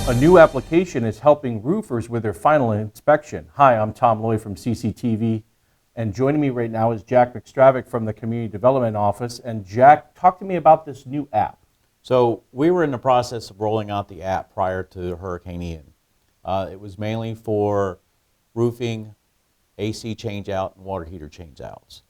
A new application is helping roofers with their final inspection. Hi, I'm Tom Loy from CCTV, and joining me right now is Jack McStravick from the Community Development Office. And Jack, talk to me about this new app. So we were in the process of rolling out the app prior to Hurricane Ian. It was mainly for roofing, AC changeout, and water heater changeouts.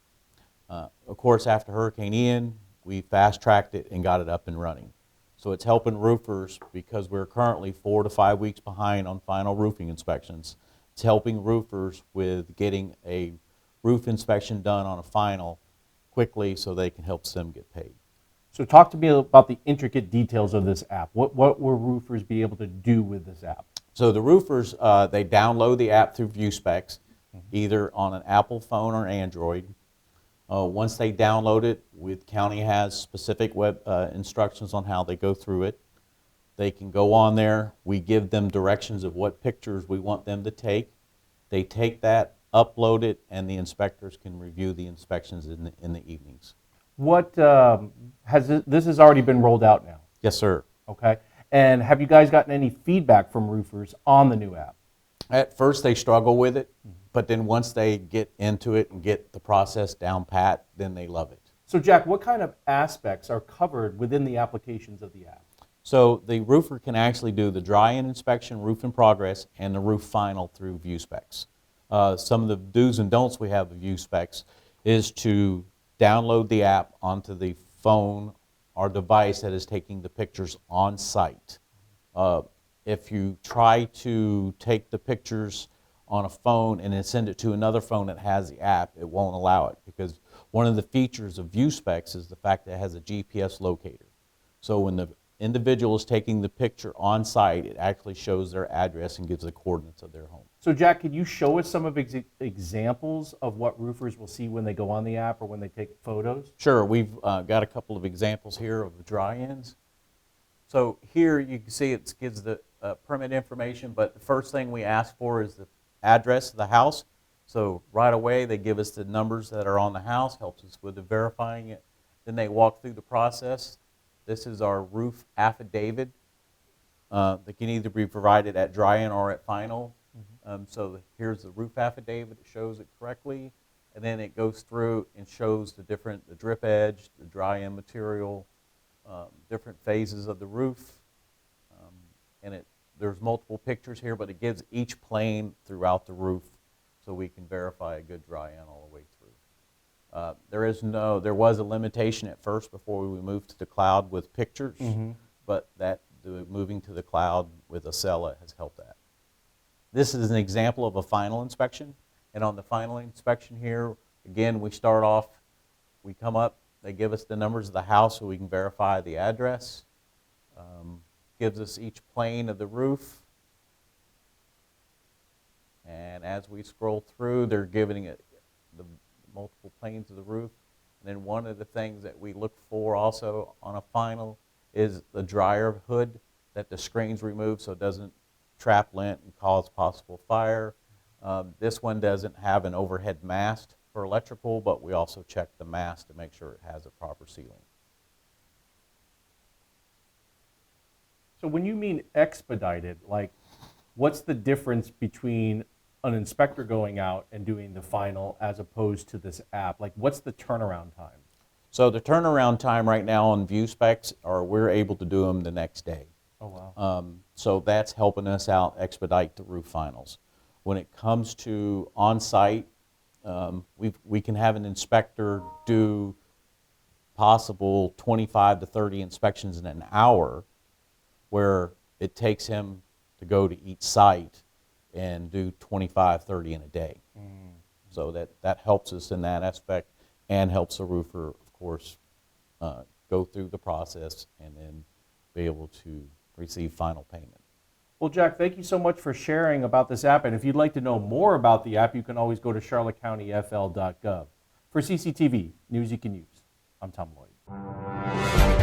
Of course, after Hurricane Ian, we fast-tracked it and got it up and running. So it's helping roofers because we're currently 4 to 5 weeks behind on final roofing inspections. It's helping roofers with getting a roof inspection done on a final quickly so they can help them get paid. So talk to me about the intricate details of this app. What will roofers be able to do with this app? So the roofers, they download the app through VuSpex, either on an Apple phone or Android. Once they download it, the county has specific web instructions on how they go through it. They can go on there. We give them directions of what pictures we want them to take. They take that, upload it, and the inspectors can review the inspections in the evenings. What this has already been rolled out now? Yes, sir. Okay. And have you guys gotten any feedback from roofers on the new app? At first they struggle with it, but then once they get into it and get the process down pat, then they love it. So Jack, what kind of aspects are covered within the applications of the app? So the roofer can actually do the dry-in inspection, roof in progress, and the roof final through VuSpex. Some of the do's and don'ts we have with VuSpex is to download the app onto the phone or device that is taking the pictures on site. If you try to take the pictures on a phone and then send it to another phone that has the app, it won't allow it, because one of the features of VuSpex is the fact that it has a GPS locator. So when the individual is taking the picture on site, it actually shows their address and gives the coordinates of their home. So Jack, could you show us some of examples of what roofers will see when they go on the app or when they take photos? Sure, we've got a couple of examples here of the dry-ins. So here you can see it gives the permit information, but the first thing we ask for is the address of the house. So right away they give us the numbers that are on the house, helps us with the verifying it. Then they walk through the process. This is our roof affidavit that can either be provided at dry-in or at final. So here's the roof affidavit, it shows it correctly, and then it goes through and shows the drip edge, the dry-in material, different phases of the roof, and there's multiple pictures here, but it gives each plane throughout the roof so we can verify a good dry-in all the way through. There was a limitation at first before we moved to the cloud with pictures, but moving to the cloud with Acela has helped that. This is an example of a final inspection, and on the final inspection here, again, we start off, we come up, they give us the numbers of the house so we can verify the address. Gives us each plane of the roof. And as we scroll through, they're giving it the multiple planes of the roof. And then one of the things that we look for also on a final is the dryer hood, that the screen's removed so it doesn't trap lint and cause possible fire. This one doesn't have an overhead mast for electrical, but we also check the mast to make sure it has a proper sealing. So when you mean expedited, like what's the difference between an inspector going out and doing the final as opposed to this app? Like what's the turnaround time? So the turnaround time right now on VuSpex, we're able to do them the next day. Oh, wow. So that's helping us out expedite the roof finals. When it comes to on-site, we can have an inspector do possible 25 to 30 inspections in an hour, where it takes him to go to each site and do 25, 30 in a day. So that helps us in that aspect and helps the roofer, of course, go through the process and then be able to receive final payment. Well, Jack, thank you so much for sharing about this app. And if you'd like to know more about the app, you can always go to charlottecountyfl.gov. For CCTV, news you can use, I'm Tom Lloyd.